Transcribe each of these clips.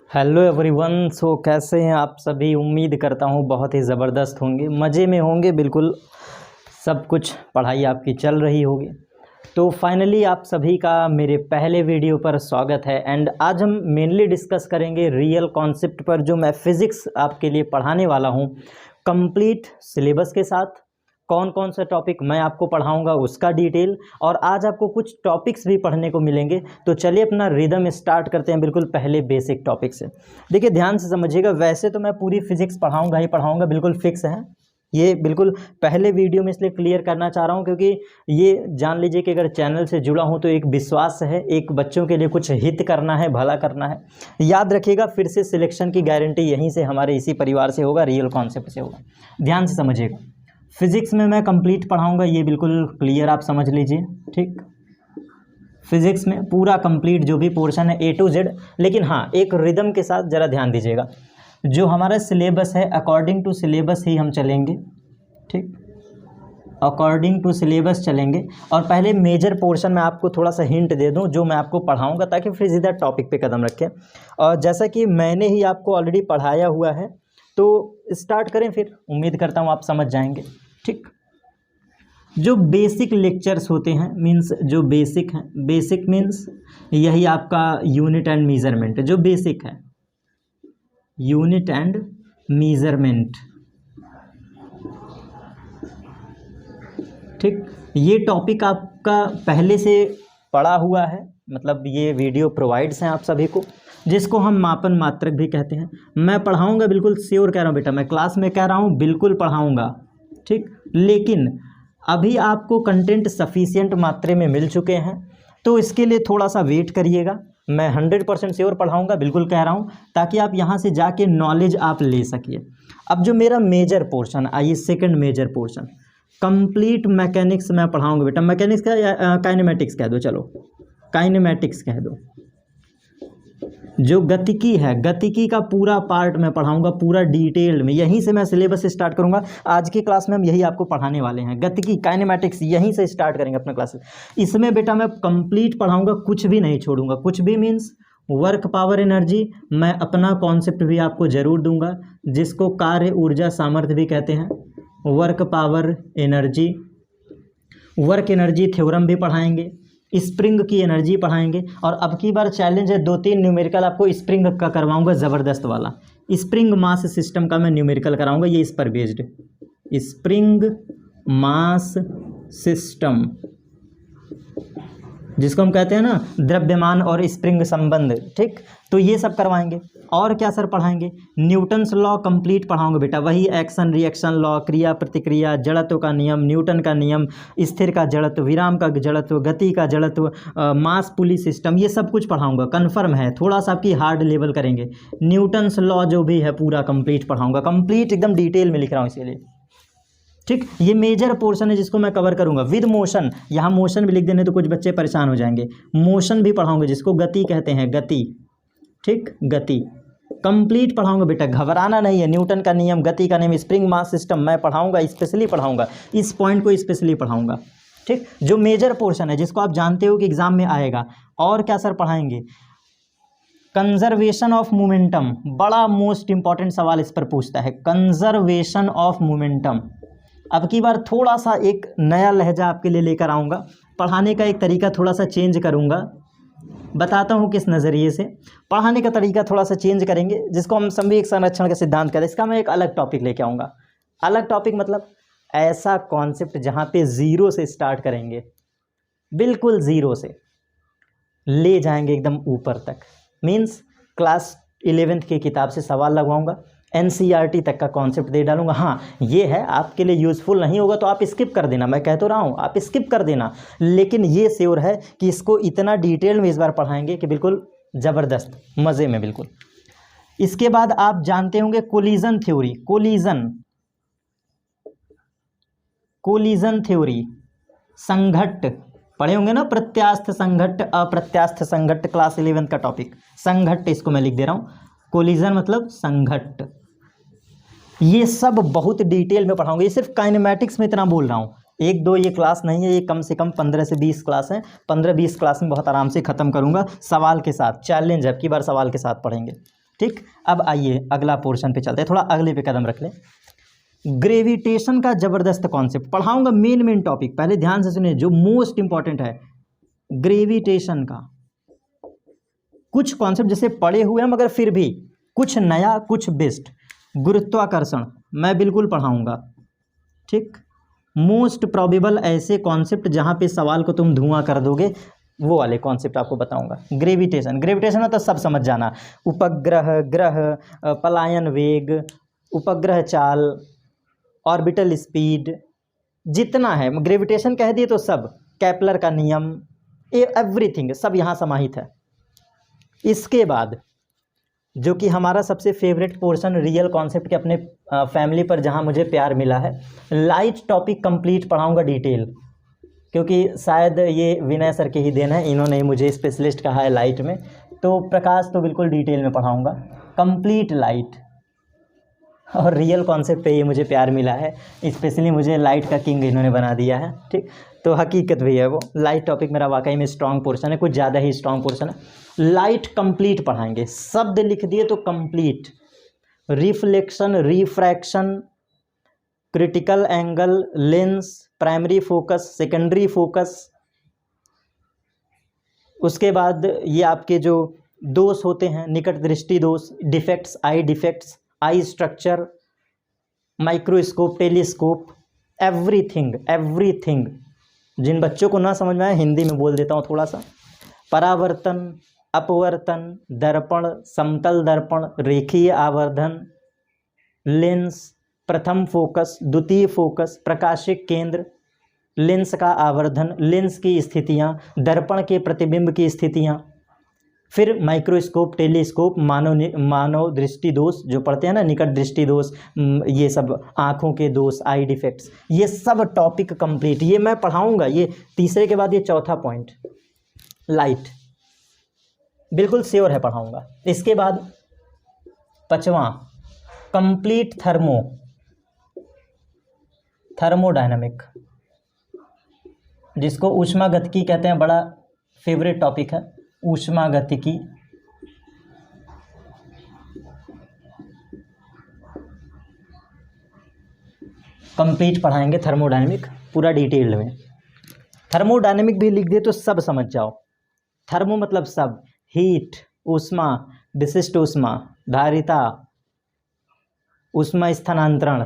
Hello everyone. कैसे हैं आप सभी। उम्मीद करता हूँ बहुत ही ज़बरदस्त होंगे, मज़े में होंगे। बिल्कुल सब कुछ पढ़ाई आपकी चल रही होगी। तो फाइनली आप सभी का मेरे पहले वीडियो पर स्वागत है। एंड आज हम मेनली डिस्कस करेंगे रियल कॉन्सेप्ट पर, जो मैं फ़िज़िक्स आपके लिए पढ़ाने वाला हूँ कंप्लीट सिलेबस के साथ। कौन कौन सा टॉपिक मैं आपको पढ़ाऊंगा उसका डिटेल, और आज आपको कुछ टॉपिक्स भी पढ़ने को मिलेंगे। तो चलिए अपना रिदम स्टार्ट करते हैं बिल्कुल पहले बेसिक टॉपिक से। देखिए ध्यान से समझिएगा, वैसे तो मैं पूरी फिजिक्स पढ़ाऊंगा ही पढ़ाऊंगा, बिल्कुल फिक्स है ये। बिल्कुल पहले वीडियो में इसलिए क्लियर करना चाह रहा हूँ क्योंकि ये जान लीजिए कि अगर चैनल से जुड़ा हूँ तो एक विश्वास है, एक बच्चों के लिए कुछ हित करना है, भला करना है। याद रखिएगा, फिर से सिलेक्शन की गारंटी यहीं से, हमारे इसी परिवार से होगा, रियल कॉन्सेप्ट से होगा। ध्यान से समझिएगा, फिज़िक्स में मैं कंप्लीट पढ़ाऊंगा, ये बिल्कुल क्लियर आप समझ लीजिए। ठीक, फिज़िक्स में पूरा कंप्लीट जो भी पोर्शन है A to Z। लेकिन हाँ, एक रिदम के साथ ज़रा ध्यान दीजिएगा, जो हमारा सिलेबस है अकॉर्डिंग टू सिलेबस ही हम चलेंगे। ठीक, अकॉर्डिंग टू सिलेबस चलेंगे। और पहले मेजर पोर्शन में आपको थोड़ा सा हिंट दे दूं जो मैं आपको पढ़ाऊंगा, ताकि फिर सीधा टॉपिक पे कदम रखें। और जैसा कि मैंने ही आपको ऑलरेडी पढ़ाया हुआ है, तो स्टार्ट करें फिर। उम्मीद करता हूँ आप समझ जाएंगे। ठीक, जो बेसिक लेक्चर्स होते हैं, मीन्स जो बेसिक हैं, बेसिक मीन्स यही आपका यूनिट एंड मेजरमेंट। जो बेसिक है यूनिट एंड मेजरमेंट, ठीक, ये टॉपिक आपका पहले से पढ़ा हुआ है। मतलब ये वीडियो प्रोवाइड्स हैं आप सभी को, जिसको हम मापन मात्रक भी कहते हैं। मैं पढ़ाऊंगा, बिल्कुल श्योर कह रहा हूँ बेटा, मैं क्लास में कह रहा हूँ बिल्कुल पढ़ाऊंगा। ठीक, लेकिन अभी आपको कंटेंट सफिशिएंट मात्रा में मिल चुके हैं, तो इसके लिए थोड़ा सा वेट करिएगा। मैं 100% श्योर पढ़ाऊंगा, बिल्कुल कह रहा हूँ, ताकि आप यहाँ से जाके नॉलेज आप ले सकिए। अब जो मेरा मेजर पोर्शन, आइए second major portion, complete mechanics मैं पढ़ाऊंगा बेटा। मैकेनिक्स का या काइनेमेटिक्स कह दो, चलो काइनेमेटिक्स कह दो। जो गतिकी है, गतिकी का पूरा पार्ट मैं पढ़ाऊंगा पूरा डिटेल में। यहीं से मैं सिलेबस स्टार्ट करूंगा। आज की क्लास में हम यही आपको पढ़ाने वाले हैं, गतिकी, काइनेमेटिक्स, यहीं से स्टार्ट करेंगे अपना क्लासेस। इसमें बेटा मैं कंप्लीट पढ़ाऊंगा, कुछ भी नहीं छोड़ूंगा। कुछ भी मीन्स वर्क पावर एनर्जी, मैं अपना कॉन्सेप्ट भी आपको जरूर दूंगा, जिसको कार्य ऊर्जा सामर्थ्य भी कहते हैं। Work power energy, work energy theorem भी पढ़ाएंगे, स्प्रिंग की एनर्जी पढ़ाएंगे। और अब की बार चैलेंज है, 2-3 न्यूमेरिकल आपको स्प्रिंग का करवाऊंगा, ज़बरदस्त वाला। स्प्रिंग मास सिस्टम का मैं न्यूमेरिकल कराऊंगा, ये इस पर बेस्ड, स्प्रिंग मास सिस्टम, जिसको हम कहते हैं ना द्रव्यमान और स्प्रिंग संबंध। ठीक, तो ये सब करवाएंगे। और क्या सर पढ़ाएंगे? न्यूटन्स लॉ कंप्लीट पढ़ाऊंगे बेटा, वही एक्शन रिएक्शन लॉ, क्रिया प्रतिक्रिया, जड़त्व का नियम, न्यूटन का नियम, स्थिर का जड़त्व, विराम का जड़त्व, गति का जड़त्व, मास पुली सिस्टम, ये सब कुछ पढ़ाऊंगा। कन्फर्म है, थोड़ा सा आपकी हार्ड लेवल करेंगे। न्यूटन्स लॉ जो भी है पूरा कंप्लीट पढ़ाऊंगा, कंप्लीट एकदम डिटेल में लिख रहा हूँ इसीलिए। ठीक, ये मेजर पोर्शन है जिसको मैं कवर करूंगा विद मोशन। यहाँ मोशन भी लिख देने तो कुछ बच्चे परेशान हो जाएंगे। मोशन भी पढ़ाऊंगे, जिसको गति कहते हैं, गति। ठीक, गति कंप्लीट पढ़ाऊंगा बेटा, घबराना नहीं है। न्यूटन का नियम, गति का नियम, स्प्रिंग मास सिस्टम मैं पढ़ाऊंगा, स्पेशली पढ़ाऊंगा, इस पॉइंट को स्पेशली पढ़ाऊंगा। ठीक, जो मेजर पोर्शन है जिसको आप जानते हो कि एग्जाम में आएगा। और क्या सर पढ़ाएंगे? कंजर्वेशन ऑफ मोमेंटम, बड़ा मोस्ट इंपॉर्टेंट सवाल इस पर पूछता है, कंजर्वेशन ऑफ मोमेंटम। अब की बार थोड़ा सा एक नया लहजा आपके लिए लेकर आऊँगा, पढ़ाने का एक तरीका थोड़ा सा चेंज करूँगा। बताता हूँ किस नज़रिए से पढ़ाने का तरीका थोड़ा सा चेंज करेंगे, जिसको हम संवेग संरक्षण का सिद्धांत कहते हैं। इसका मैं एक अलग टॉपिक लेके आऊँगा। अलग टॉपिक मतलब ऐसा कॉन्सेप्ट जहाँ पे ज़ीरो से स्टार्ट करेंगे, बिल्कुल ज़ीरो से ले जाएंगे एकदम ऊपर तक। मीन्स क्लास 11th की किताब से सवाल लगवाऊँगा, NCERT तक का कॉन्सेप्ट दे डालूंगा। हाँ, ये है आपके लिए यूज़फुल नहीं होगा तो आप स्किप कर देना, मैं कह तो रहा हूँ आप स्किप कर देना। लेकिन ये श्योर है कि इसको इतना डिटेल में इस बार पढ़ाएंगे कि बिल्कुल ज़बरदस्त मज़े में बिल्कुल। इसके बाद आप जानते होंगे कोलिजन थ्योरी, कोलिजन थ्योरी, संघट्ट पढ़े होंगे ना, प्रत्यास्थ संघट्ट, अप्रत्यास्थ संघट्ट, क्लास 11th का टॉपिक। संघट्ट इसको मैं लिख दे रहा हूँ, कोलिजन मतलब संघट्ट। ये सब बहुत डिटेल में पढ़ाऊंगा। ये सिर्फ काइनेमेटिक्स में इतना बोल रहा हूँ, 1-2 ये क्लास नहीं है, ये कम से कम 15 से 20 क्लास हैं। 15-20 क्लास में बहुत आराम से ख़त्म करूँगा, सवाल के साथ। चैलेंज है, अब की बार सवाल के साथ पढ़ेंगे। ठीक, अब आइए अगला पोर्शन पे चलते हैं, थोड़ा अगले पे कदम रख लें। ग्रेविटेशन का ज़बरदस्त कॉन्सेप्ट पढ़ाऊंगा, मेन टॉपिक, पहले ध्यान से सुनिए, जो मोस्ट इंपॉर्टेंट है ग्रेविटेशन का। कुछ कॉन्सेप्ट जैसे पढ़े हुए हैं मगर फिर भी कुछ नया, कुछ बेस्ट। गुरुत्वाकर्षण मैं बिल्कुल पढ़ाऊंगा, ठीक। मोस्ट प्रोबेबल ऐसे कॉन्सेप्ट जहाँ पे सवाल को तुम धुआं कर दोगे, वो वाले कॉन्सेप्ट आपको बताऊंगा। ग्रेविटेशन, ग्रेविटेशन में तो सब समझ जाना, उपग्रह, ग्रह, पलायन वेग, उपग्रह चाल, ऑर्बिटल स्पीड, जितना है ग्रेविटेशन कह दिए तो सब, केपलर का नियम, एवरीथिंग सब यहाँ समाहित है। इसके बाद जो कि हमारा सबसे फेवरेट पोर्शन, रियल कॉन्सेप्ट के अपने फैमिली पर जहाँ मुझे प्यार मिला है, लाइट टॉपिक कंप्लीट पढ़ाऊंगा डिटेल, क्योंकि शायद ये विनय सर के ही देन है, इन्होंने ही मुझे स्पेशलिस्ट कहा है लाइट में, तो प्रकाश तो बिल्कुल डिटेल में पढ़ाऊंगा कंप्लीट लाइट। और रियल कॉन्सेप्ट पे ये मुझे प्यार मिला है, स्पेशली मुझे लाइट का किंग इन्होंने बना दिया है, ठीक। तो हकीकत भी है वो, लाइट टॉपिक मेरा वाकई में स्ट्रॉन्ग पोर्शन है, कुछ ज़्यादा ही स्ट्रॉन्ग पोर्शन है। लाइट कंप्लीट पढ़ाएंगे, शब्द लिख दिए तो complete, reflection, refraction, critical angle, lens, primary focus, secondary focus. उसके बाद ये आपके जो दोष होते हैं, निकट दृष्टि दोष, डिफेक्ट्स, आई स्ट्रक्चर, माइक्रोस्कोप, टेलीस्कोप, एवरीथिंग। जिन बच्चों को ना समझ में आए हिंदी में बोल देता हूँ थोड़ा सा। परावर्तन, अपवर्तन, दर्पण, समतल दर्पण, रेखीय आवर्धन, लेंस, प्रथम फोकस, द्वितीय फोकस, प्रकाशिक केंद्र, लेंस का आवर्धन, लेंस की स्थितियाँ, दर्पण के प्रतिबिंब की स्थितियाँ, फिर माइक्रोस्कोप, टेलीस्कोप, मानव दृष्टि दोष जो पढ़ते हैं ना, निकट दृष्टि दोष, ये सब आँखों के दोष, आई डिफेक्ट्स, ये सब टॉपिक कंप्लीट ये मैं पढ़ाऊंगा। ये तीसरे के बाद ये चौथा पॉइंट लाइट बिल्कुल श्योर है पढ़ाऊंगा। इसके बाद पांचवां कंप्लीट थर्मोडायनामिक, जिसको ऊष्मागतिकी कहते हैं, बड़ा फेवरेट टॉपिक है ऊष्मागतिकी। कंप्लीट पढ़ाएंगे थर्मोडायनेमिक पूरा डिटेल में। थर्मोडायनेमिक भी लिख दे तो सब समझ जाओ। थर्मो मतलब सब, हीट, ऊष्मा, विशिष्ट ऊष्मा, धारिता, ऊष्मा स्थानांतरण,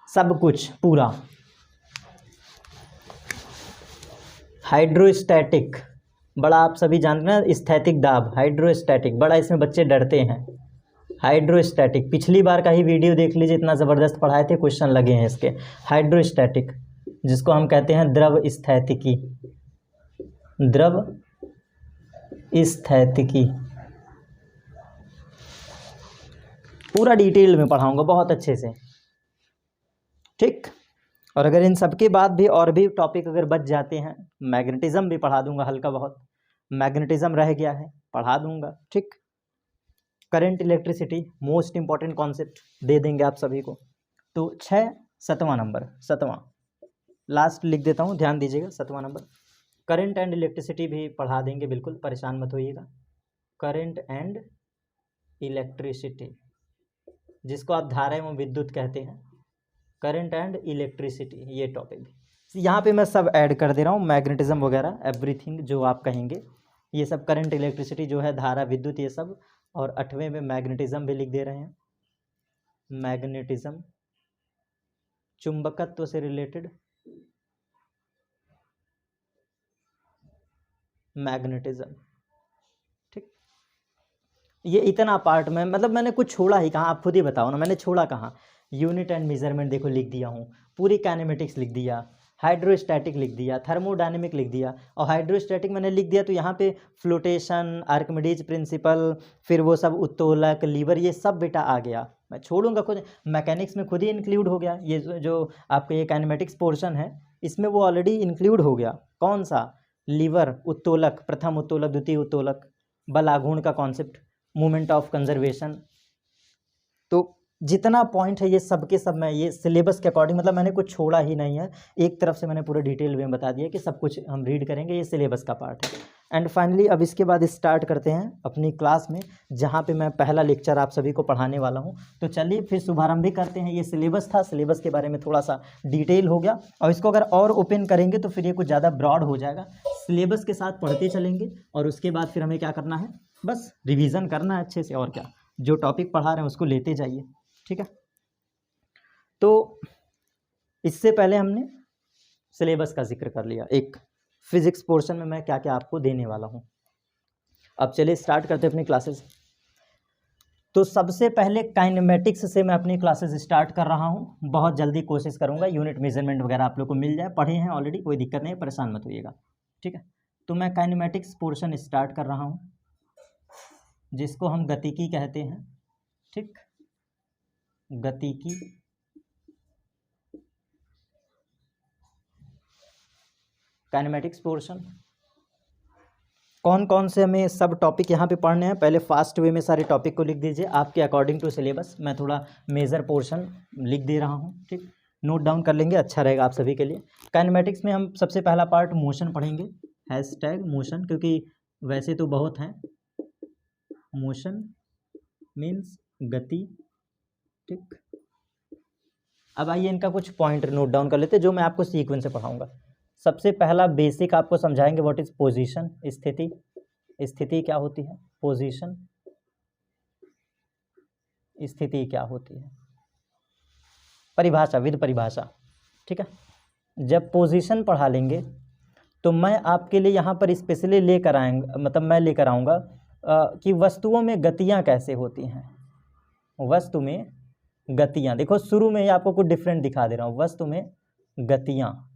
सब कुछ पूरा। हाइड्रोस्टैटिक, बड़ा आप सभी जानते हैं ना, स्थैतिक दाब, हाइड्रोस्टैटिक, बड़ा इसमें बच्चे डरते हैं। हाइड्रोस्टैटिक पिछली बार का ही वीडियो देख लीजिए, इतना ज़बरदस्त पढ़ाए थे, क्वेश्चन लगे हैं इसके। हाइड्रोस्टैटिक जिसको हम कहते हैं द्रव स्थैतिकी, द्रव स्थैतिकी पूरा डिटेल में पढ़ाऊंगा बहुत अच्छे से, ठीक। और अगर इन सब के बाद भी और भी टॉपिक अगर बच जाते हैं, मैग्नेटिज्म भी पढ़ा दूंगा, हल्का बहुत मैग्नेटिज्म रह गया है पढ़ा दूंगा, ठीक। Current electricity most important concept दे देंगे आप सभी को। तो 7वां नंबर, 7वां लास्ट लिख देता हूँ, ध्यान दीजिएगा, 7वां नंबर करंट एंड इलेक्ट्रिसिटी भी पढ़ा देंगे, बिल्कुल परेशान मत होइएगा। करंट एंड इलेक्ट्रिसिटी जिसको आप धारा एवं विद्युत कहते हैं, करंट एंड इलेक्ट्रिसिटी, ये टॉपिक भी यहाँ पे मैं सब ऐड कर दे रहा हूँ, मैग्नेटिज्म वगैरह एवरीथिंग जो आप कहेंगे, ये सब करंट इलेक्ट्रिसिटी जो है, धारा विद्युत, ये सब। और 8वें में मैग्नेटिज्म भी लिख दे रहे हैं, मैग्नेटिज्म चुंबकत्व से रिलेटेड, मैग्नेटिज्म, ठीक। ये इतना पार्ट में मतलब मैंने कुछ छोड़ा ही कहाँ, आप खुद ही बताओ ना, मैंने छोड़ा कहाँ। यूनिट एंड मेजरमेंट देखो लिख दिया हूँ, पूरी काइनेमेटिक्स लिख दिया, हाइड्रोस्टैटिक लिख दिया, थर्मोडायनेमिक लिख दिया। और हाइड्रोस्टैटिक मैंने लिख दिया तो यहाँ पे फ्लोटेशन, आर्किमिडीज प्रिंसिपल, फिर वो सब उत्तोलक, लीवर, ये सब बेटा आ गया, मैं छोड़ूंगा खुद। मैकेनिक्स में खुद ही इंक्लूड हो गया, ये जो आपके ये काइनेमेटिक्स पोर्शन है इसमें वो ऑलरेडी इंक्लूड हो गया। कौन सा? लीवर, उत्तोलक, प्रथम उत्तोलक, द्वितीय उत्तोलक, बल आघूर्ण का कॉन्सेप्ट, मूवमेंट ऑफ कंजर्वेशन। तो जितना पॉइंट है ये सब के सब मैं ये सिलेबस के अकॉर्डिंग, मतलब मैंने कुछ छोड़ा ही नहीं है, एक तरफ से मैंने पूरे डिटेल में बता दिया कि सब कुछ हम रीड करेंगे, ये सिलेबस का पार्ट है। एंड फाइनली अब इसके बाद स्टार्ट करते हैं अपनी क्लास में, जहाँ पे मैं पहला लेक्चर आप सभी को पढ़ाने वाला हूँ। तो चलिए फिर शुभारंभ भी करते हैं। ये सिलेबस था, सिलेबस के बारे में थोड़ा सा डिटेल हो गया, और इसको अगर और ओपन करेंगे तो फिर ये कुछ ज़्यादा ब्रॉड हो जाएगा। सिलेबस के साथ पढ़ते चलेंगे और उसके बाद फिर हमें क्या करना है, बस रिविज़न करना है अच्छे से, और क्या, जो टॉपिक पढ़ा रहे हैं उसको लेते जाइए, ठीक है। तो इससे पहले हमने सिलेबस का जिक्र कर लिया, एक फिजिक्स पोर्शन में मैं क्या क्या आपको देने वाला हूँ। अब चलिए स्टार्ट करते हैं अपनी क्लासेस। तो सबसे पहले काइनेमेटिक्स से मैं अपनी क्लासेस स्टार्ट कर रहा हूँ। बहुत जल्दी कोशिश करूँगा, यूनिट मेजरमेंट वगैरह आप लोग को मिल जाए, पढ़े हैं ऑलरेडी, कोई दिक्कत नहीं है, परेशान मत होइएगा, ठीक है। तो मैं काइनेमेटिक्स पोर्शन स्टार्ट कर रहा हूँ, जिसको हम गतिकी कहते हैं, ठीक, गतिकी। काइनेमेटिक्स पोर्शन कौन कौन से हमें सब टॉपिक यहाँ पे पढ़ने हैं, पहले फास्ट वे में सारे टॉपिक को लिख दीजिए आपके अकॉर्डिंग टू सिलेबस। मैं थोड़ा मेजर पोर्शन लिख दे रहा हूँ, ठीक, नोट डाउन कर लेंगे, अच्छा रहेगा आप सभी के लिए। काइनेमेटिक्स में हम सबसे पहला पार्ट मोशन पढ़ेंगे, हैशटैग मोशन, क्योंकि वैसे तो बहुत हैं। मोशन मीन्स गति, ठीक। अब आइए इनका कुछ पॉइंट नोट डाउन कर लेते हैं, जो मैं आपको सीक्वेंस से पढ़ाऊँगा। सबसे पहला बेसिक आपको समझाएंगे, व्हाट इज पोजीशन, स्थिति। स्थिति क्या होती है, पोजीशन, स्थिति क्या होती है, परिभाषा, विद परिभाषा, ठीक है। जब पोजीशन पढ़ा लेंगे तो मैं आपके लिए यहाँ पर स्पेशली लेकर आएंगे, मतलब मैं लेकर आऊँगा कि वस्तुओं में गतियाँ कैसे होती हैं। वस्तु में गतियाँ, देखो शुरू में ही आपको कुछ डिफरेंट दिखा दे रहा हूँ। वस्तु में गतियाँ,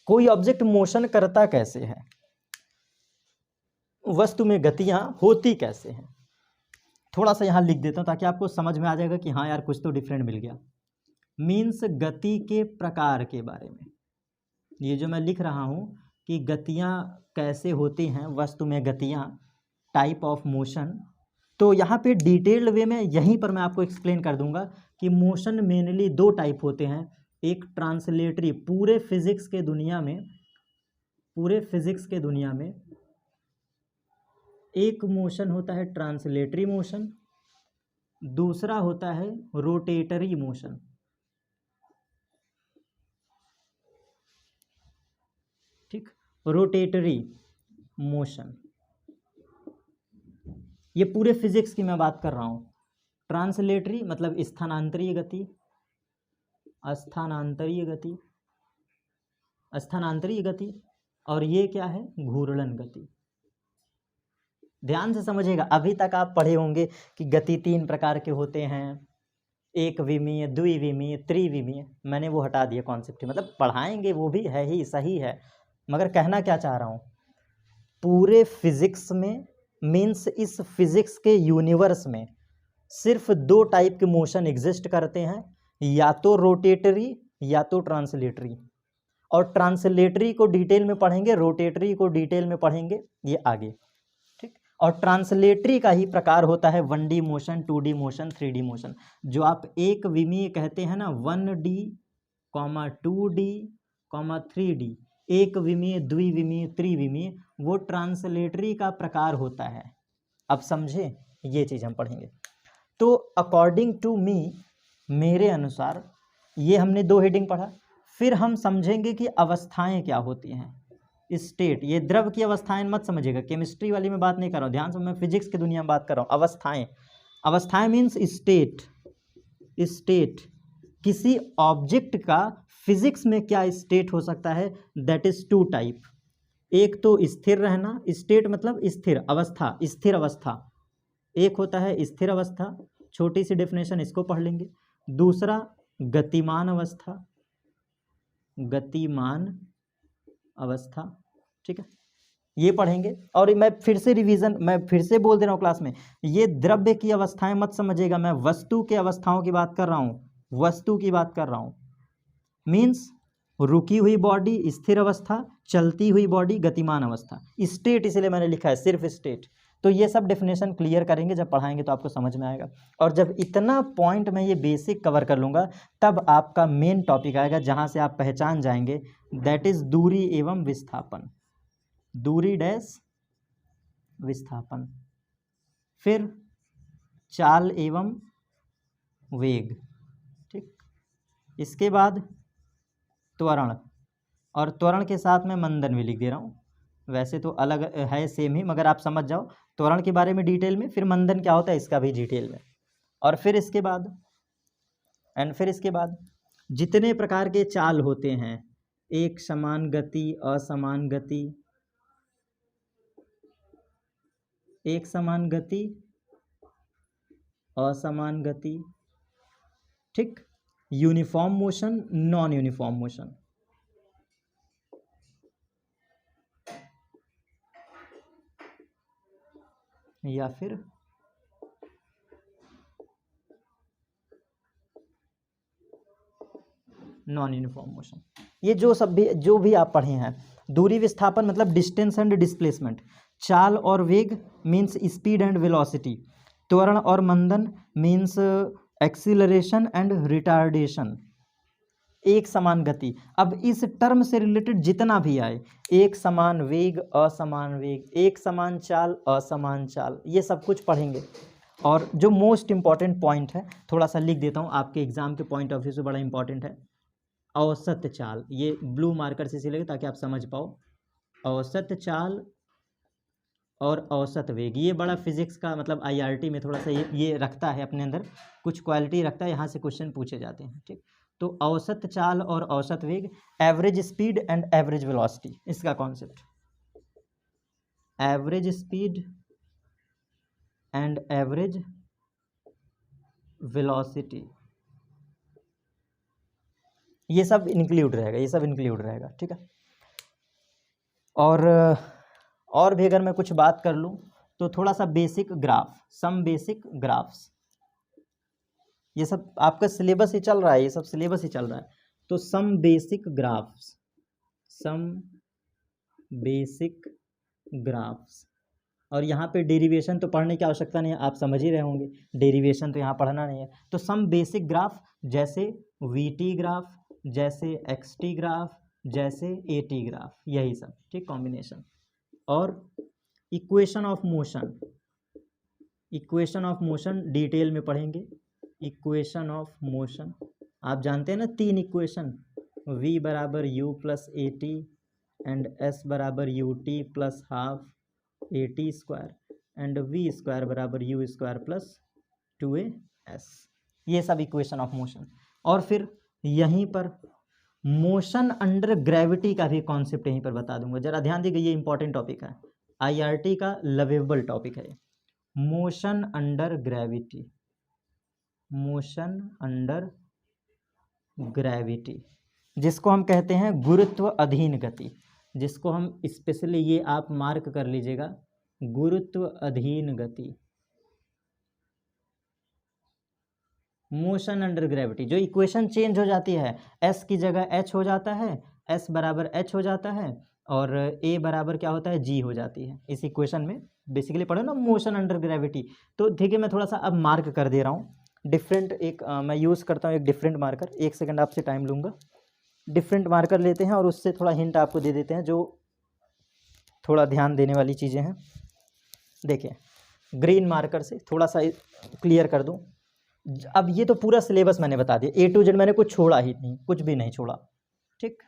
कोई ऑब्जेक्ट मोशन करता कैसे है, वस्तु में गतियां होती कैसे हैं। थोड़ा सा यहाँ लिख देता हूँ ताकि आपको समझ में आ जाएगा कि हाँ यार कुछ तो डिफरेंट मिल गया। मीन्स गति के प्रकार के बारे में, ये जो मैं लिख रहा हूँ कि गतियाँ कैसे होती हैं, वस्तु में गतियाँ, टाइप ऑफ मोशन। तो यहाँ पे डिटेल्ड वे में यहीं पर मैं आपको एक्सप्लेन कर दूंगा कि मोशन मेनली दो टाइप होते हैं। एक ट्रांसलेटरी, पूरे फिजिक्स के दुनिया में एक मोशन होता है ट्रांसलेटरी मोशन, दूसरा होता है रोटेटरी मोशन, ठीक, रोटेटरी मोशन। ये पूरे फिजिक्स की मैं बात कर रहा हूँ। ट्रांसलेटरी मतलब स्थानांतरीय गति, स्थानांतरीय गति, और ये क्या है, घूर्णन गति। ध्यान से समझिएगा, अभी तक आप पढ़े होंगे कि गति 3 प्रकार के होते हैं, एक विमीय, द्विविमीय, त्रिविमीय। मैंने वो हटा दिया कॉन्सेप्ट, मतलब पढ़ाएंगे वो भी है ही, सही है, मगर कहना क्या चाह रहा हूँ, पूरे फिजिक्स में, मीन्स इस फिजिक्स के यूनिवर्स में सिर्फ 2 टाइप के मोशन एग्जिस्ट करते हैं, या तो रोटेटरी या तो ट्रांसलेटरी। और ट्रांसलेटरी को डिटेल में पढ़ेंगे, रोटेटरी को डिटेल में पढ़ेंगे ये आगे, ठीक। और ट्रांसलेटरी का ही प्रकार होता है 1D motion, 2D motion, 3D motion. जो आप एक विमीय कहते हैं ना, 1D, 2D, 3D, एक विमीय, द्विविमीय, त्रिविमीय, वो ट्रांसलेटरी का प्रकार होता है। अब समझे, ये चीज़ हम पढ़ेंगे। तो अकॉर्डिंग टू मी, मेरे अनुसार, ये हमने 2 हेडिंग पढ़ा। फिर हम समझेंगे कि अवस्थाएं क्या होती हैं। स्टेट, ये द्रव की अवस्थाएं मत समझिएगा, केमिस्ट्री वाली में बात नहीं कर रहा हूँ, ध्यान से, मैं फिजिक्स की दुनिया में बात कर रहा हूँ। अवस्थाएं मीन्स स्टेट, किसी ऑब्जेक्ट का फिजिक्स में क्या स्टेट हो सकता है, दैट इज 2 टाइप। एक तो स्थिर रहना, स्टेट मतलब स्थिर अवस्था, एक होता है स्थिर अवस्था, छोटी सी डेफिनेशन इसको पढ़ लेंगे। दूसरा गतिमान अवस्था, ठीक है, ये पढ़ेंगे। और मैं फिर से बोल दे रहा हूँ क्लास में, ये द्रव्य की अवस्थाएं मत समझिएगा, मैं वस्तु के अवस्थाओं की बात कर रहा हूँ। मीन्स रुकी हुई बॉडी स्थिर अवस्था, चलती हुई बॉडी गतिमान अवस्था। स्टेट इसलिए मैंने लिखा है, सिर्फ स्टेट, तो ये सब डेफिनेशन क्लियर करेंगे जब पढ़ाएंगे तो आपको समझ में आएगा। और जब इतना पॉइंट में ये बेसिक कवर कर लूँगा तब आपका मेन टॉपिक आएगा जहाँ से आप पहचान जाएंगे, दैट इज़ दूरी एवं विस्थापन। दूरी डैश विस्थापन, फिर चाल एवं वेग, ठीक। इसके बाद त्वरण, और त्वरण के साथ मैं मंदन भी लिख दे रहा हूँ। वैसे तो अलग है, सेम ही, मगर आप समझ जाओ त्वरण के बारे में डिटेल में, फिर मंदन क्या होता है इसका भी डिटेल में। और फिर इसके बाद जितने प्रकार के चाल होते हैं, एक समान गति, असमान गति, एक समान गति, असमान गति, ठीक, uniform motion, non uniform motion. या फिर नॉन यूनिफॉर्म मोशन। ये जो भी आप पढ़े हैं। दूरी विस्थापन मतलब डिस्टेंस एंड डिस्प्लेसमेंट, चाल और वेग मीन्स स्पीड एंड वेलोसिटी, त्वरण और मंदन मीन्स एक्सीलरेशन एंड रिटार्डेशन, एक समान गति। अब इस टर्म से रिलेटेड जितना भी आए, एक समान वेग, असमान वेग, एक समान चाल, असमान चाल, ये सब कुछ पढ़ेंगे। और जो मोस्ट इम्पॉर्टेंट पॉइंट है, थोड़ा सा लिख देता हूँ, आपके एग्जाम के पॉइंट ऑफ व्यू से बड़ा इंपॉर्टेंट है, औसत चाल। ये ब्लू मार्कर से सिलेगा ताकि आप समझ पाओ। औसत चाल और औसत वेग, ये बड़ा फिजिक्स का मतलब IRT में थोड़ा सा ये रखता है, अपने अंदर कुछ क्वालिटी रखता है, यहाँ से क्वेश्चन पूछे जाते हैं, ठीक। तो औसत चाल और औसत वेग, average speed and average velocity, इसका concept, average speed and average velocity, ये सब इंक्लूड रहेगा, ठीक है। और भी अगर मैं कुछ बात कर लूँ तो थोड़ा सा basic graph, some basic graphs, ये सब आपका सिलेबस ही चल रहा है, ये सब सिलेबस ही चल रहा है। तो सम बेसिक ग्राफ्स, और यहाँ पे डेरिवेशन तो पढ़ने की आवश्यकता नहीं है, आप समझ ही रहे होंगे, डेरिवेशन तो यहाँ पढ़ना नहीं है। तो सम बेसिक ग्राफ, जैसे VT ग्राफ, जैसे XT ग्राफ, जैसे AT ग्राफ, यही सब, ठीक, कॉम्बिनेशन। और इक्वेशन ऑफ मोशन डिटेल में पढ़ेंगे। इक्वेशन ऑफ मोशन, आप जानते हैं ना 3 इक्वेशन, V बराबर U plus AT and S बराबर UT plus half AT square and V square बराबर U स्क्वायर प्लस 2AS, ये सब इक्वेशन ऑफ मोशन। और फिर यहीं पर मोशन अंडर ग्रेविटी का भी कॉन्सेप्ट यहीं पर बता दूंगा, जरा ध्यान दीजिए, ये इंपॉर्टेंट टॉपिक है, IRT का लवेबल टॉपिक है, मोशन अंडर ग्रेविटी, जिसको हम कहते हैं गुरुत्व अधीन गति, जिसको हम स्पेशली, ये आप मार्क कर लीजिएगा, गुरुत्व अधीन गति, मोशन अंडर ग्रेविटी। जो इक्वेशन चेंज हो जाती है, S की जगह H हो जाता है, S बराबर H हो जाता है, और A बराबर क्या होता है, G हो जाती है। इस इक्वेशन में बेसिकली पढ़ो ना, मोशन अंडर ग्रेविटी। तो ठीक है, मैं थोड़ा सा अब मार्क कर दे रहा हूँ डिफरेंट, मैं यूज़ करता हूँ एक डिफरेंट मार्कर, 1 सेकंड आपसे टाइम लूँगा। डिफरेंट मार्कर लेते हैं और उससे थोड़ा हिंट आपको दे देते हैं, जो थोड़ा ध्यान देने वाली चीज़ें हैं। देखिए, ग्रीन मार्कर से थोड़ा सा क्लियर कर दूँ। अब ये तो पूरा सिलेबस मैंने बता दिया, A to Z, मैंने कुछ छोड़ा ही नहीं, कुछ भी नहीं छोड़ा, ठीक।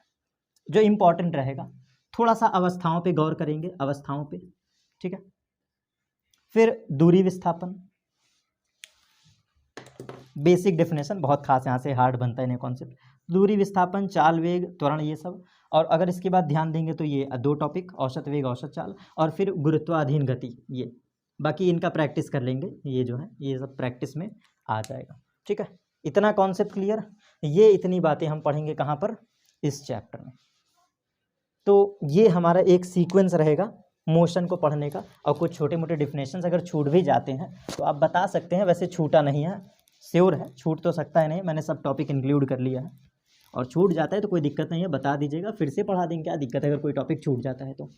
जो इम्पोर्टेंट रहेगा, थोड़ा सा अवस्थाओं पे गौर करेंगे, अवस्थाओं पे, ठीक है। फिर दूरी विस्थापन, बेसिक डेफिनेशन, बहुत खास, यहाँ से हार्ड बनता है नया कॉन्सेप्ट। दूरी विस्थापन, चाल वेग, त्वरण, ये सब। और अगर इसके बाद ध्यान देंगे तो ये 2 टॉपिक, औसत वेग, औसत चाल, और फिर गुरुत्वाधीन गति, ये बाकी इनका प्रैक्टिस कर लेंगे, ये जो है ये सब प्रैक्टिस में आ जाएगा, ठीक है। इतना कॉन्सेप्ट क्लियर, ये इतनी बातें हम पढ़ेंगे कहाँ पर, इस चैप्टर में। तो ये हमारा एक सीक्वेंस रहेगा मोशन को पढ़ने का। और कुछ छोटे मोटे डिफिनेशंस अगर छूट भी जाते हैं तो आप बता सकते हैं, वैसे छूटा नहीं है, श्योर है, छूट तो सकता है नहीं, मैंने सब टॉपिक इंक्लूड कर लिया है। और छूट जाता है तो कोई दिक्कत नहीं है, बता दीजिएगा, फिर से पढ़ा देंगे, क्या दिक्कत है अगर कोई टॉपिक छूट जाता है तो।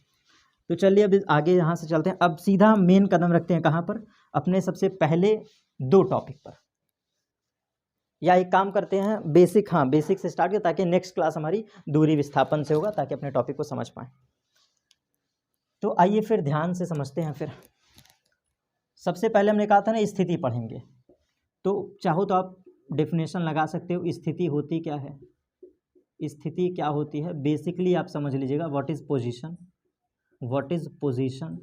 तो चलिए अब आगे यहाँ से चलते हैं। अब सीधा मेन कदम रखते हैं कहाँ पर, अपने सबसे पहले 2 टॉपिक पर। या एक काम करते हैं, बेसिक, हाँ बेसिक से स्टार्ट किया ताकि नेक्स्ट क्लास हमारी दूरी विस्थापन से होगा, ताकि अपने टॉपिक को समझ पाएँ। तो आइए फिर ध्यान से समझते हैं। फिर सबसे पहले हमने कहा था ना स्थिति पढ़ेंगे, तो चाहो तो आप डेफिनेशन लगा सकते हो। स्थिति होती क्या है, स्थिति क्या होती है, बेसिकली आप समझ लीजिएगा what is position, what is position,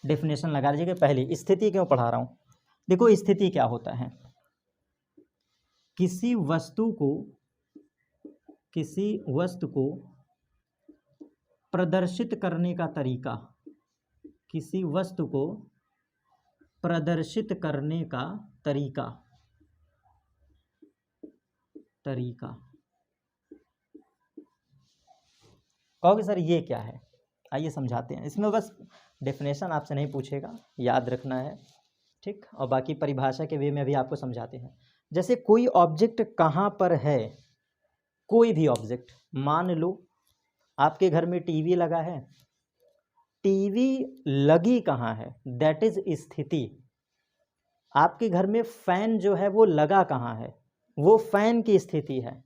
definition लगा लीजिएगा। पहले स्थिति क्यों पढ़ा रहा हूँ, देखो स्थिति क्या होता है, किसी वस्तु को प्रदर्शित करने का तरीका, किसी वस्तु को प्रदर्शित करने का तरीका कहोगे सर ये क्या है, आइए समझाते हैं। इसमें बस डेफिनेशन आपसे नहीं पूछेगा, याद रखना है, ठीक, और बाकी परिभाषा के वे में भी आपको समझाते हैं। जैसे कोई ऑब्जेक्ट कहाँ पर है, कोई भी ऑब्जेक्ट, मान लो आपके घर में टीवी लगा है, टीवी लगी कहाँ है, दैट इज स्थिति। आपके घर में फैन जो है वो लगा कहाँ है, वो फैन की स्थिति है।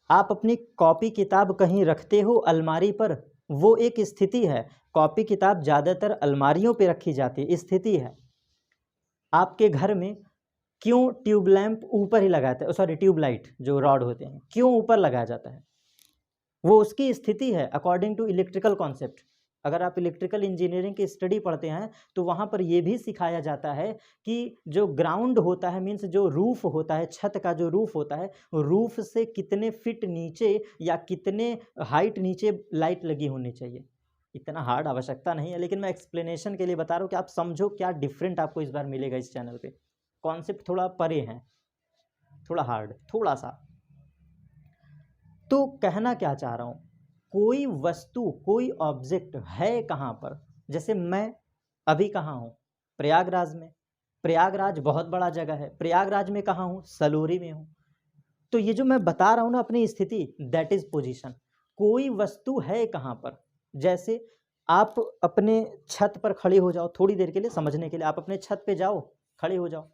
आप अपनी कॉपी किताब कहीं रखते हो अलमारी पर, वो एक स्थिति है। कॉपी किताब ज़्यादातर अलमारियों पे रखी जाती है, स्थिति है। आपके घर में क्यों ट्यूब लैंप ऊपर ही लगाते हैं, सॉरी ट्यूबलाइट जो रॉड होते हैं क्यों ऊपर लगाया जाता है, वो उसकी स्थिति है अकॉर्डिंग टू इलेक्ट्रिकल कॉन्सेप्ट। अगर आप इलेक्ट्रिकल इंजीनियरिंग की स्टडी पढ़ते हैं तो वहाँ पर ये भी सिखाया जाता है कि जो ग्राउंड होता है, मीन्स जो रूफ होता है, छत का जो रूफ होता है, रूफ से कितने फीट नीचे या कितने हाइट नीचे लाइट लगी होनी चाहिए। इतना हार्ड आवश्यकता नहीं है, लेकिन मैं एक्सप्लेनेशन के लिए बता रहा हूँ कि आप समझो क्या डिफरेंट आपको इस बार मिलेगा इस चैनल पे। कॉन्सेप्ट थोड़ा परे है, थोड़ा हार्ड, थोड़ा सा। तो कहना क्या चाह रहा हूँ, कोई वस्तु, कोई ऑब्जेक्ट है कहाँ पर। जैसे मैं अभी कहाँ हूँ, प्रयागराज में। प्रयागराज बहुत बड़ा जगह है, प्रयागराज में कहाँ हूँ, सलोरी में हूँ। तो ये जो मैं बता रहा हूँ ना अपनी स्थिति, दैट इज पोजीशन। कोई वस्तु है कहाँ पर। जैसे आप अपने छत पर खड़े हो जाओ, थोड़ी देर के लिए समझने के लिए, आप अपने छत पे जाओ, खड़े हो जाओ।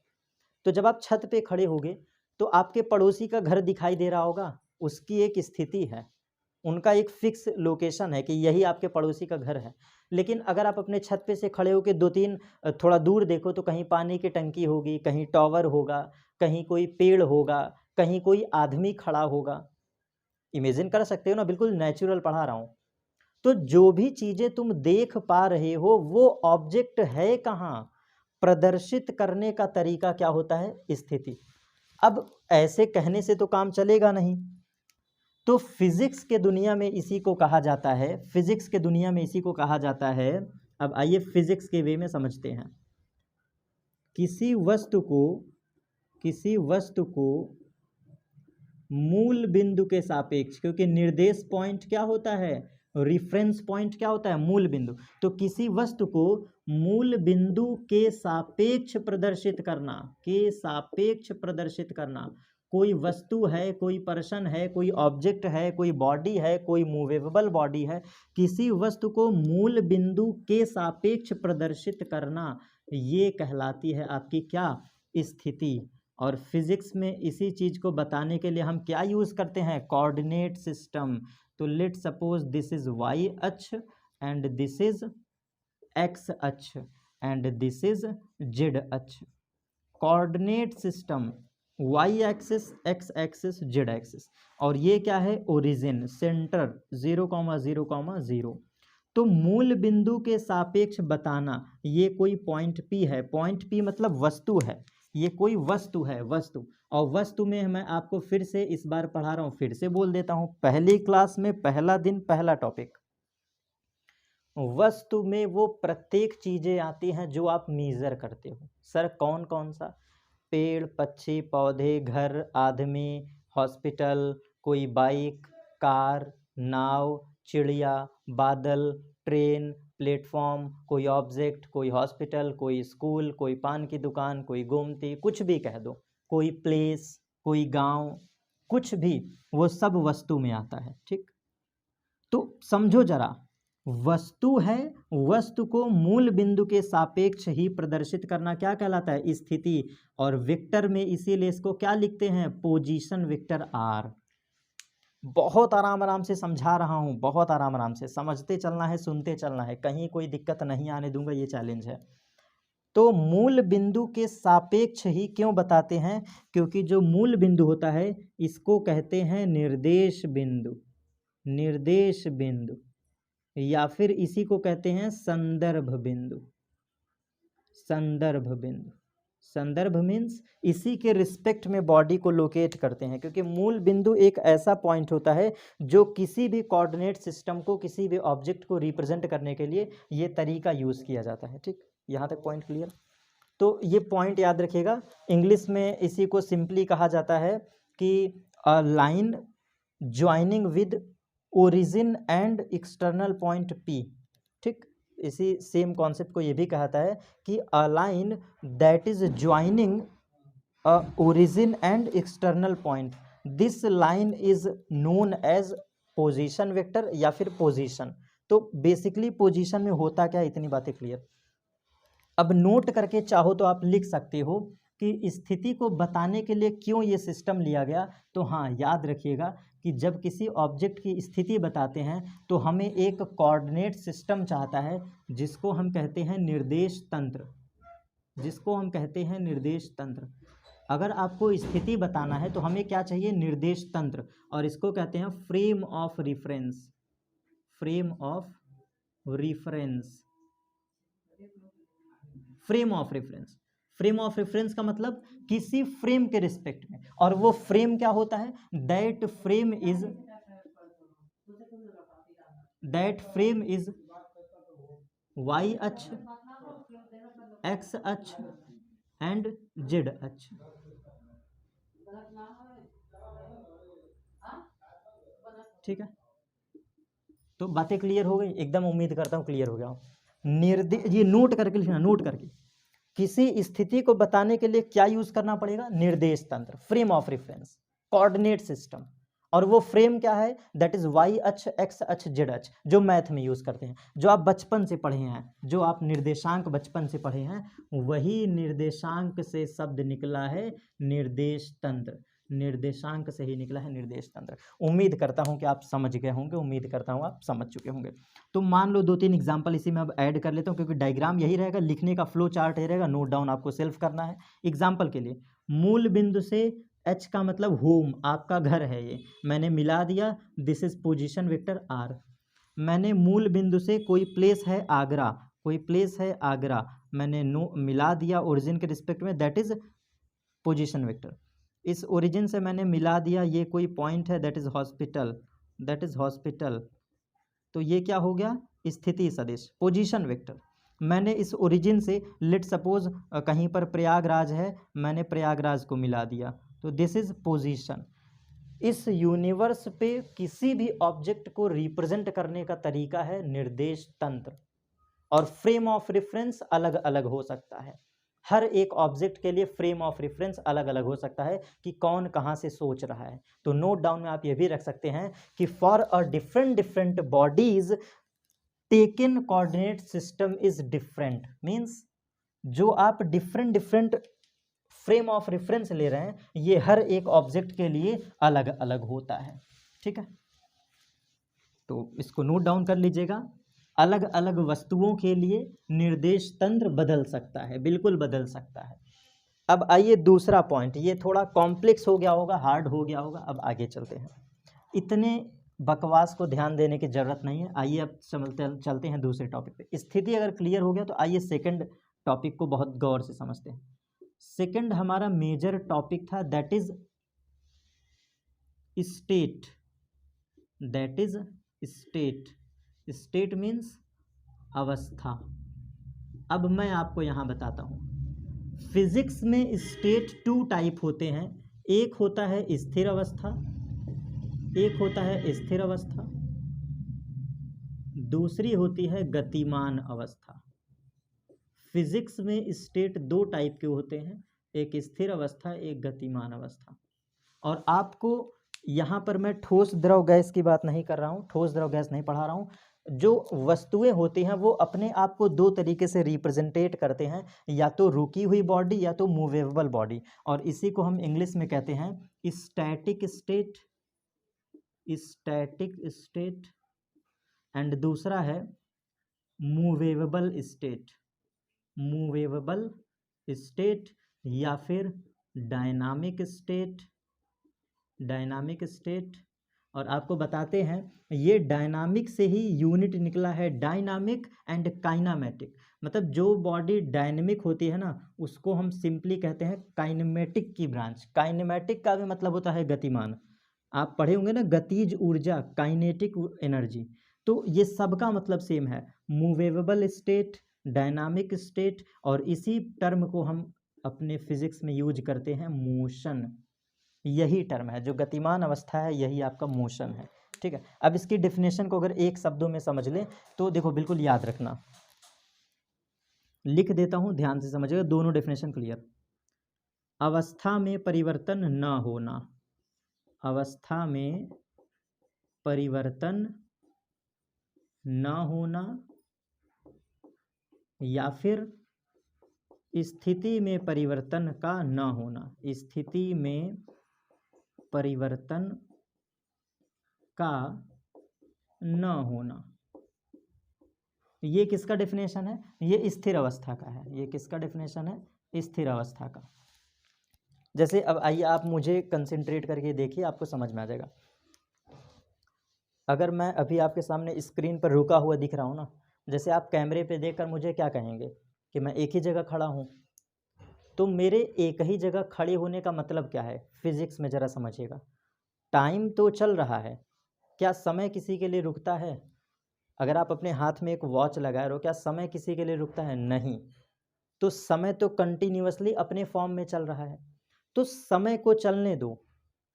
तो जब आप छत पे खड़े होगे तो आपके पड़ोसी का घर दिखाई दे रहा होगा, उसकी एक स्थिति है, उनका एक फिक्स लोकेशन है कि यही आपके पड़ोसी का घर है। लेकिन अगर आप अपने छत पे से खड़े होकर 2-3 थोड़ा दूर देखो तो कहीं पानी की टंकी होगी, कहीं टावर होगा, कहीं कोई पेड़ होगा, कहीं कोई आदमी खड़ा होगा। इमेजिन कर सकते हो ना, बिल्कुल नेचुरल पढ़ा रहा हूँ। तो जो भी चीज़ें तुम देख पा रहे हो वो ऑब्जेक्ट है कहाँ, प्रदर्शित करने का तरीका क्या होता है, स्थिति। अब ऐसे कहने से तो काम चलेगा नहीं, तो फिजिक्स के दुनिया में इसी को कहा जाता है, फिजिक्स के दुनिया में इसी को कहा जाता है। अब आइए फिजिक्स के वे में समझते हैं। किसी वस्तु को मूल बिंदु के सापेक्ष, क्योंकि निर्देश पॉइंट क्या होता है, रिफरेंस पॉइंट क्या होता है, मूल बिंदु। तो किसी वस्तु को मूल बिंदु के सापेक्ष प्रदर्शित करना, कोई वस्तु है, कोई पर्सन है, कोई ऑब्जेक्ट है, कोई बॉडी है, कोई मूवेबल बॉडी है, किसी वस्तु को मूल बिंदु के सापेक्ष प्रदर्शित करना, ये कहलाती है आपकी क्या, स्थिति। और फिजिक्स में इसी चीज़ को बताने के लिए हम क्या यूज़ करते हैं, कोऑर्डिनेट सिस्टम। तो let suppose this is Y अक्ष एंड दिस इज एक्स अक्ष एंड दिस इज जेड अक्ष। Coordinate system, Y axis, X axis, Z axis. और ये क्या है, ओरिजिन, सेंटर 0,0,0। तो मूल बिंदु के सापेक्ष बताना, ये कोई पॉइंट पी है, पॉइंट पी मतलब वस्तु है, ये कोई वस्तु है, वस्तु। और वस्तु में मैं आपको फिर से इस बार पढ़ा रहा हूँ, फिर से बोल देता हूँ, पहली क्लास में पहला दिन पहला टॉपिक, वस्तु में वो प्रत्येक चीज़ें आती हैं जो आप मेजर करते हो। सर कौन कौन सा, पेड़, पक्षी, पौधे, घर, आदमी, हॉस्पिटल, कोई बाइक, कार, नाव, चिड़िया, बादल, ट्रेन, प्लेटफॉर्म, कोई ऑब्जेक्ट, कोई हॉस्पिटल, कोई स्कूल, कोई पान की दुकान, कोई गोमती, कुछ भी कह दो, कोई प्लेस, कोई गांव, कुछ भी, वो सब वस्तु में आता है। ठीक, तो समझो जरा, वस्तु है, वस्तु को मूल बिंदु के सापेक्ष ही प्रदर्शित करना क्या कहलाता है? स्थिति। और वेक्टर में इसीलिए इसको क्या लिखते हैं? Position vector R. बहुत आराम आराम से समझा रहा हूँ, बहुत आराम आराम से समझते चलना है, सुनते चलना है, कहीं कोई दिक्कत नहीं आने दूंगा, ये चैलेंज है। तो मूल बिंदु के सापेक्ष ही क्यों बताते हैं? क्योंकि जो मूल बिंदु होता है इसको कहते हैं निर्देश बिंदु, निर्देश बिंदु, या फिर इसी को कहते हैं संदर्भ बिंदु। संदर्भ बिंदु, संदर्भ मीन्स इसी के रिस्पेक्ट में बॉडी को लोकेट करते हैं, क्योंकि मूल बिंदु एक ऐसा पॉइंट होता है जो किसी भी कोऑर्डिनेट सिस्टम को, किसी भी ऑब्जेक्ट को रिप्रेजेंट करने के लिए ये तरीका यूज़ किया जाता है। ठीक, यहाँ तक पॉइंट क्लियर? तो ये पॉइंट याद रखिएगा। इंग्लिश में इसी को सिंपली कहा जाता है कि a line joining with origin and external point P. ठीक, इसी सेम कॉन्सेप्ट को ये भी कहता है कि a line that is joining a origin and external point, this line is known as position vector या फिर पोजीशन। तो बेसिकली पोजीशन में होता क्या, इतनी बातें क्लियर। अब नोट करके चाहो तो आप लिख सकते हो कि स्थिति को बताने के लिए क्यों ये सिस्टम लिया गया। तो हाँ, याद रखिएगा कि जब किसी ऑब्जेक्ट की स्थिति बताते हैं तो हमें एक कोऑर्डिनेट सिस्टम चाहता है जिसको हम कहते हैं निर्देश तंत्र, जिसको हम कहते हैं निर्देश तंत्र। अगर आपको स्थिति बताना है तो हमें क्या चाहिए? निर्देश तंत्र, और इसको कहते हैं frame of reference, frame of reference, frame of reference. Frame of reference का मतलब किसी फ्रेम के रिस्पेक्ट में, और वो फ्रेम क्या होता है? दैट फ्रेम इज वाई अक्ष, एक्स अक्ष एंड जेड अक्ष। ठीक है, तो बातें क्लियर हो गई एकदम, उम्मीद करता हूँ क्लियर हो गया हो। ये नोट करके लिखना, नोट करके। किसी स्थिति को बताने के लिए क्या यूज करना पड़ेगा? निर्देश तंत्र, frame of reference, coordinate system. और वो फ्रेम क्या है? दैट इज वाई अक्ष, एक्स अक्ष, जेड अक्ष, जो मैथ में यूज करते हैं, जो आप बचपन से पढ़े हैं, जो आप निर्देशांक बचपन से पढ़े हैं, वही निर्देशांक से शब्द निकला है निर्देश तंत्र, निर्देशांक से ही निकला है निर्देश तंत्र। उम्मीद करता हूं कि आप समझ गए होंगे, उम्मीद करता हूं आप समझ चुके होंगे। तो मान लो 2-3 एग्जाम्पल इसी में अब ऐड कर लेता हूं, क्योंकि डायग्राम यही रहेगा, लिखने का फ्लो चार्ट यही रहेगा, नोट डाउन आपको सेल्फ करना है। एग्जाम्पल के लिए, मूल बिंदु से एच का मतलब होम, आपका घर है, ये मैंने मिला दिया, this is position vector R. मैंने मूल बिंदु से कोई प्लेस है आगरा, कोई प्लेस है आगरा, मैंने मिला दिया ओरिजिन के रिस्पेक्ट में, दैट इज पोजीशन वेक्टर। इस ओरिजिन से मैंने मिला दिया ये कोई पॉइंट है, that is hospital, that is hospital. तो ये क्या हो गया? स्थिति सदिश, पोजीशन वेक्टर। मैंने इस ओरिजिन से लेट सपोज कहीं पर प्रयागराज है, मैंने प्रयागराज को मिला दिया, तो दिस इज पोजीशन। इस यूनिवर्स पे किसी भी ऑब्जेक्ट को रिप्रेजेंट करने का तरीका है निर्देश तंत्र, और फ्रेम ऑफ रेफरेंस अलग अलग हो सकता है। हर एक ऑब्जेक्ट के लिए फ्रेम ऑफ रेफरेंस अलग अलग हो सकता है कि कौन कहाँ से सोच रहा है। तो नोट डाउन में आप ये भी रख सकते हैं कि for a different bodies taken coordinate system is different, means जो आप डिफरेंट फ्रेम ऑफ रेफरेंस ले रहे हैं, ये हर एक ऑब्जेक्ट के लिए अलग अलग होता है। ठीक है, तो इसको नोट डाउन कर लीजिएगा। अलग अलग वस्तुओं के लिए निर्देश तंत्र बदल सकता है, बिल्कुल बदल सकता है। अब आइए दूसरा पॉइंट, ये थोड़ा कॉम्प्लेक्स हो गया होगा, हार्ड हो गया होगा, अब आगे चलते हैं। इतने बकवास को ध्यान देने की जरूरत नहीं है। आइए अब चलते हैं दूसरे टॉपिक पे। स्थिति अगर क्लियर हो गया तो आइए सेकंड टॉपिक को बहुत गौर से समझते हैं। सेकंड हमारा मेजर टॉपिक था, that is state, that is state. State means अवस्था। अब मैं आपको यहाँ बताता हूँ, फिजिक्स में स्टेट 2 टाइप होते हैं। एक होता है स्थिर अवस्था, एक होता है स्थिर अवस्था, दूसरी होती है गतिमान अवस्था। फिजिक्स में स्टेट 2 टाइप के होते हैं, एक स्थिर अवस्था, एक गतिमान अवस्था। और आपको यहाँ पर मैं ठोस द्रव गैस की बात नहीं कर रहा हूँ, ठोस द्रव गैस नहीं पढ़ा रहा हूँ, जो वस्तुएं होती हैं वो अपने आप को दो तरीके से रिप्रेजेंटेट करते हैं, या तो रुकी हुई बॉडी या तो मूवेबल बॉडी, और इसी को हम इंग्लिश में कहते हैं static state, static state, and दूसरा है मूवेबल स्टेट, मूवेबल स्टेट, या फिर डायनामिक स्टेट, डायनामिक स्टेट। और आपको बताते हैं ये डायनामिक से ही यूनिट निकला है, डायनामिक एंड काइनामेटिक। मतलब जो बॉडी डायनेमिक होती है ना उसको हम सिंपली कहते हैं काइनेमेटिक की ब्रांच। काइनेमेटिक का भी मतलब होता है गतिमान, आप पढ़े होंगे ना, गतिज ऊर्जा, काइनेटिक एनर्जी। तो ये सबका मतलब सेम है, मूवेबल स्टेट, डायनामिक स्टेट, और इसी टर्म को हम अपने फिजिक्स में यूज करते हैं मोशन। यही टर्म है, जो गतिमान अवस्था है यही आपका मोशन है। ठीक है, अब इसकी डेफिनेशन को अगर एक शब्दों में समझ लें तो देखो बिल्कुल याद रखना, लिख देता हूं, ध्यान से समझिएगा, दोनों डेफिनेशन क्लियर। अवस्था में परिवर्तन न होना, अवस्था में परिवर्तन न होना, या फिर स्थिति में परिवर्तन का न होना, स्थिति में परिवर्तन का न होना। ये किसका डेफिनेशन है? ये स्थिर अवस्था का है। ये किसका डेफिनेशन है? स्थिर अवस्था का। जैसे अब आइए आप मुझे कंसंट्रेट करके देखिए, आपको समझ में आ जाएगा। अगर मैं अभी आपके सामने स्क्रीन पर रुका हुआ दिख रहा हूँ ना, जैसे आप कैमरे पे देखकर मुझे क्या कहेंगे कि मैं एक ही जगह खड़ा हूँ, तो मेरे एक ही जगह खड़े होने का मतलब क्या है फिजिक्स में, ज़रा समझिएगा। टाइम तो चल रहा है, क्या समय किसी के लिए रुकता है? अगर आप अपने हाथ में एक वॉच लगाए रहो, क्या समय किसी के लिए रुकता है? नहीं। तो समय तो कंटिन्यूअसली अपने फॉर्म में चल रहा है, तो समय को चलने दो,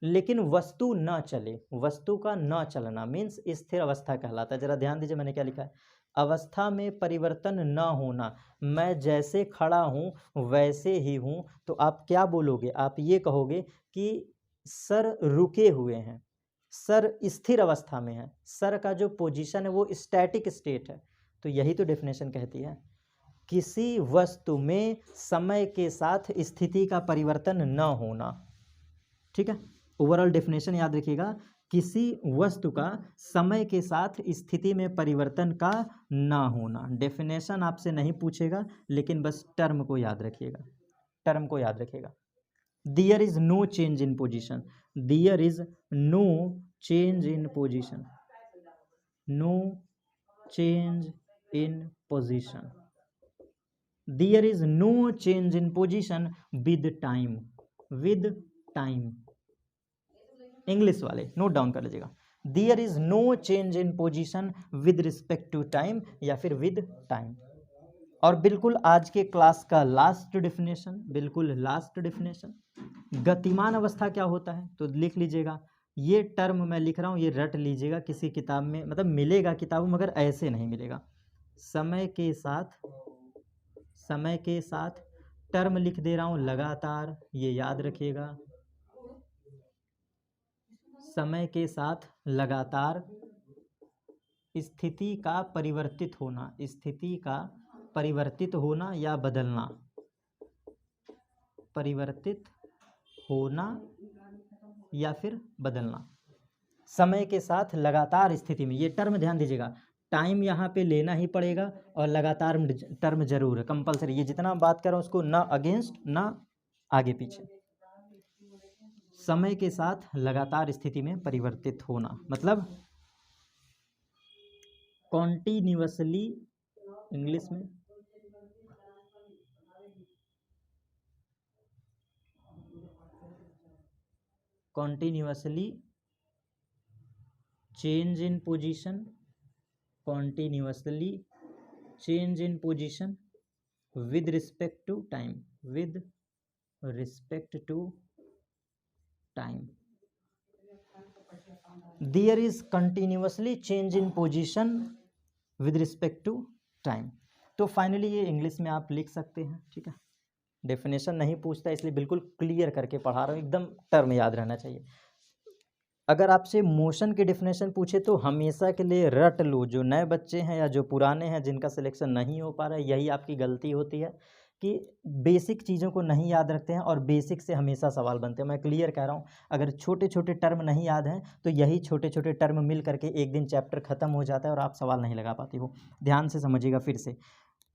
लेकिन वस्तु ना चले। वस्तु का ना चलना मीन्स स्थिर अवस्था कहलाता है। जरा ध्यान दीजिए मैंने क्या लिखा है, अवस्था में परिवर्तन न होना। मैं जैसे खड़ा हूँ वैसे ही हूँ, तो आप क्या बोलोगे? आप ये कहोगे कि सर रुके हुए हैं, सर स्थिर अवस्था में है, सर का जो पोजीशन है वो स्टैटिक स्टेट है। तो यही तो डेफिनेशन कहती है, किसी वस्तु में समय के साथ स्थिति का परिवर्तन न होना। ठीक है, ओवरऑल डेफिनेशन याद रखिएगा, किसी वस्तु का समय के साथ स्थिति में परिवर्तन का ना होना। डेफिनेशन आपसे नहीं पूछेगा, लेकिन बस टर्म को याद रखिएगा, टर्म को याद रखिएगा। There is no change in position, there is no change in position, no change in position, there is no change in position with time, with time. English वाले नोट डाउन कर लीजिएगा, there is no change in position with respect to time, या फिर with time. और बिल्कुल आज के class का लास्ट डेफिनेशन, बिल्कुल लास्ट डेफिनेशन, गतिमान अवस्था क्या होता है तो लिख लीजिएगा। ये टर्म मैं लिख रहा हूँ, ये रट लीजिएगा, किसी किताब में मतलब मिलेगा किताबों, मगर ऐसे नहीं मिलेगा। समय के साथ, समय के साथ, टर्म लिख दे रहा हूँ लगातार, ये याद रखिएगा। समय के साथ लगातार स्थिति का परिवर्तित होना, स्थिति का परिवर्तित होना या बदलना, परिवर्तित होना या फिर बदलना। समय के साथ लगातार स्थिति में, ये टर्म ध्यान दीजिएगा, टाइम यहाँ पे लेना ही पड़ेगा, और लगातार टर्म जरूर है, कंपलसरी। ये जितना बात कर रहा हूँ उसको ना अगेंस्ट ना आगे पीछे। समय के साथ लगातार स्थिति में परिवर्तित होना मतलब कॉन्टिन्यूअसली, इंग्लिश में continuously change in position, continuously change in position with respect to time, with respect to time. There is continuously change in position with respect to time. तो फाइनली ये इंग्लिश में आप लिख सकते हैं। ठीक है, डेफिनेशन नहीं पूछता इसलिए बिल्कुल क्लियर करके पढ़ा रहा हूँ, एकदम टर्म याद रहना चाहिए। अगर आपसे मोशन की डेफिनेशन पूछे तो हमेशा के लिए रट लो। जो नए बच्चे हैं या जो पुराने हैं जिनका सिलेक्शन नहीं हो पा रहा है, यही आपकी गलती होती है कि बेसिक चीज़ों को नहीं याद रखते हैं और बेसिक से हमेशा सवाल बनते हैं। मैं क्लियर कह रहा हूँ, अगर छोटे छोटे टर्म नहीं याद हैं तो यही छोटे छोटे टर्म मिल करके एक दिन चैप्टर ख़त्म हो जाता है और आप सवाल नहीं लगा पाते हो। ध्यान से समझिएगा फिर से,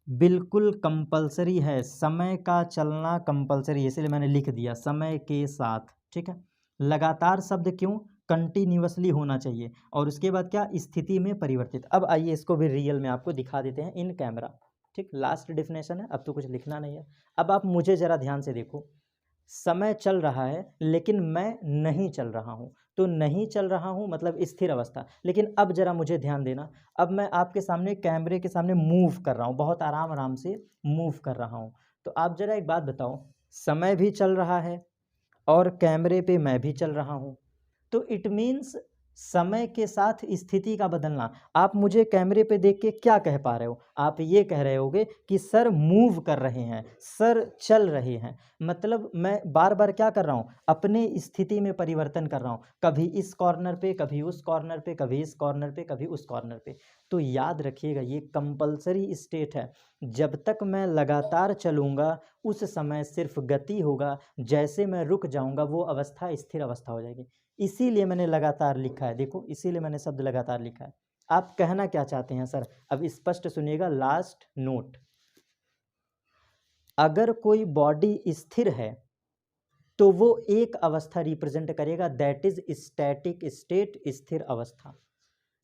बिल्कुल कंपलसरी है, समय का चलना कंपलसरी है, इसलिए मैंने लिख दिया समय के साथ। ठीक है, लगातार शब्द क्यों, कंटिन्यूअसली होना चाहिए। और उसके बाद क्या, स्थिति में परिवर्तित। अब आइए इसको भी रियल में आपको दिखा देते हैं इन कैमरा। ठीक, लास्ट डेफिनेशन है, अब तो कुछ लिखना नहीं है। अब आप मुझे ज़रा ध्यान से देखो, समय चल रहा है लेकिन मैं नहीं चल रहा हूँ। तो नहीं चल रहा हूँ मतलब स्थिर अवस्था। लेकिन अब ज़रा मुझे ध्यान देना, अब मैं आपके सामने कैमरे के सामने मूव कर रहा हूँ, बहुत आराम आराम से मूव कर रहा हूँ। तो आप ज़रा एक बात बताओ, समय भी चल रहा है और कैमरे पे मैं भी चल रहा हूँ, तो इट मीन्स समय के साथ स्थिति का बदलना। आप मुझे कैमरे पे देख के क्या कह पा रहे हो, आप ये कह रहे होगे कि सर मूव कर रहे हैं, सर चल रहे हैं। मतलब मैं बार बार क्या कर रहा हूँ, अपने स्थिति में परिवर्तन कर रहा हूँ, कभी इस कॉर्नर पे, कभी उस कॉर्नर पे, कभी इस कॉर्नर पे, कभी उस कॉर्नर पे। तो याद रखिएगा ये कंपलसरी स्टेट है। जब तक मैं लगातार चलूँगा उस समय सिर्फ गति होगा, जैसे मैं रुक जाऊँगा वो अवस्था स्थिर अवस्था हो जाएगी। इसीलिए मैंने लगातार लिखा है, देखो इसीलिए मैंने शब्द लगातार लिखा है। आप कहना क्या चाहते हैं सर, अब स्पष्ट सुनिएगा। लास्ट नोट, अगर कोई बॉडी स्थिर है तो वो एक अवस्था रिप्रेजेंट करेगा, दैट इज स्टैटिक स्टेट, स्थिर अवस्था।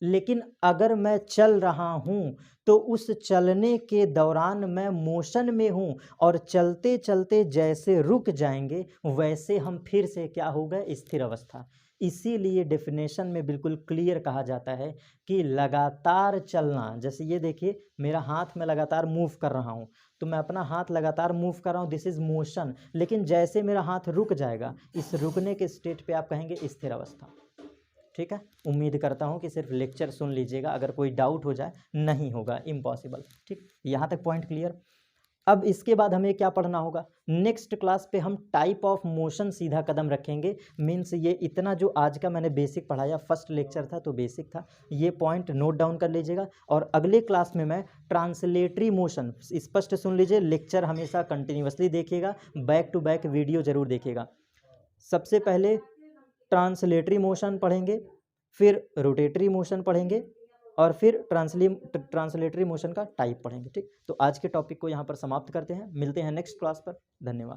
लेकिन अगर मैं चल रहा हूं तो उस चलने के दौरान मैं मोशन में हूं और चलते चलते जैसे रुक जाएंगे वैसे हम फिर से क्या हो गए, स्थिर अवस्था। इसीलिए डेफिनेशन में बिल्कुल क्लियर कहा जाता है कि लगातार चलना, जैसे ये देखिए मेरा हाथ मैं लगातार मूव कर रहा हूं, तो मैं अपना हाथ लगातार मूव कर रहा हूं, दिस इज मोशन। लेकिन जैसे मेरा हाथ रुक जाएगा, इस रुकने के स्टेट पे आप कहेंगे स्थिर अवस्था। ठीक है, उम्मीद करता हूँ कि सिर्फ लेक्चर सुन लीजिएगा, अगर कोई डाउट हो जाए नहीं होगा, इम्पॉसिबल। ठीक, यहाँ तक पॉइंट क्लियर। अब इसके बाद हमें क्या पढ़ना होगा, नेक्स्ट क्लास पे हम टाइप ऑफ मोशन सीधा कदम रखेंगे। मीन्स ये इतना जो आज का मैंने बेसिक पढ़ाया, फर्स्ट लेक्चर था तो बेसिक था, ये पॉइंट नोट डाउन कर लीजिएगा। और अगले क्लास में मैं ट्रांसलेटरी मोशन, स्पष्ट सुन लीजिए, लेक्चर हमेशा कंटिन्यूअसली देखिएगा, बैक टू बैक वीडियो जरूर देखिएगा। सबसे पहले ट्रांसलेटरी मोशन पढ़ेंगे, फिर रोटेटरी मोशन पढ़ेंगे और फिर ट्रांसलेटरी मोशन का टाइप पढ़ेंगे। ठीक, तो आज के टॉपिक को यहाँ पर समाप्त करते हैं, मिलते हैं नेक्स्ट क्लास पर। धन्यवाद।